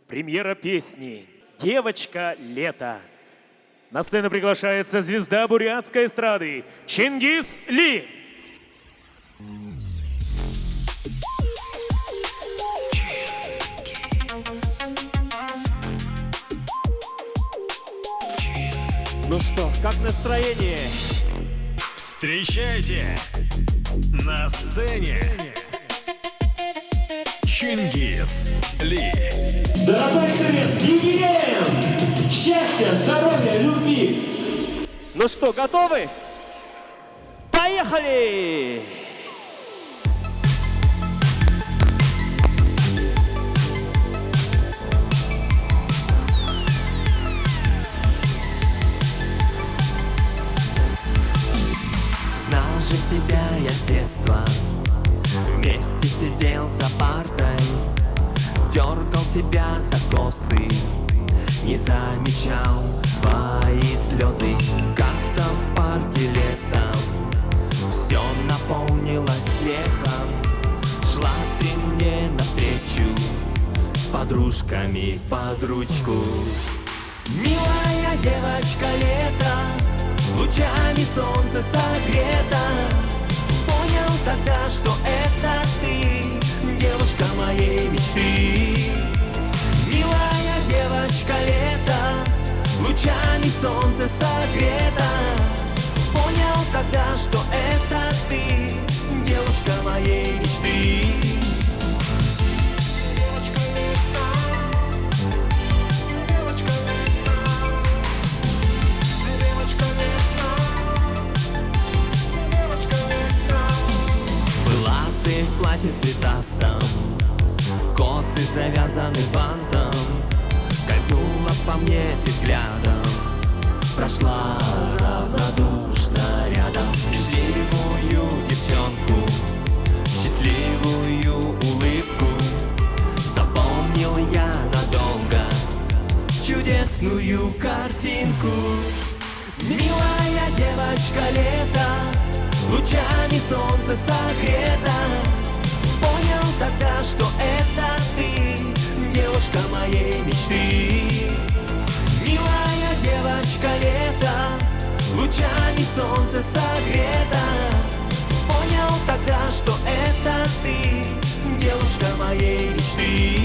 Премьера песни «Девочка лета». На сцену приглашается звезда бурятской эстрады Чингис Ли. Ну что, как настроение? Встречайте на сцене Чингис Ли. Дорогой Сырен, с юбилеем! Счастья, здоровья, любви! Ну что, готовы? Поехали! Знал же тебя я с детства, вместе сидел за партой, дергал тебя за косы, не замечал твои слезы. Как-то в парке летом все наполнилось смехом, шла ты мне навстречу с подружками под ручку. Милая девочка лето, лучами солнца согрета, понял тогда, что это ты, девушка моей мечты. Милая девочка лето, лучами солнца согрета, понял тогда, что это ты, девушка моей мечты. В платье цветастом, косы завязаны бантом, скользнула по мне ты взглядом, прошла равнодушно рядом. Счастливую девчонку, счастливую улыбку запомнил я надолго, чудесную картинку. Милая девочка лето, лучами солнца согрета, понял тогда, что это ты, девушка моей мечты. Милая девочка лето, лучами солнца согрета, понял тогда, что это ты, девушка моей мечты.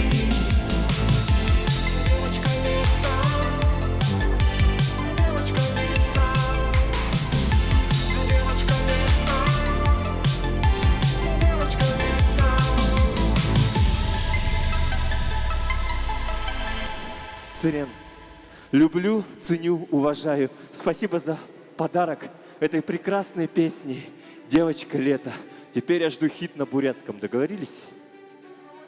Сырен, люблю, ценю, уважаю. Спасибо за подарок этой прекрасной песни «Девочка лето». Теперь я жду хит на бурятском. Договорились?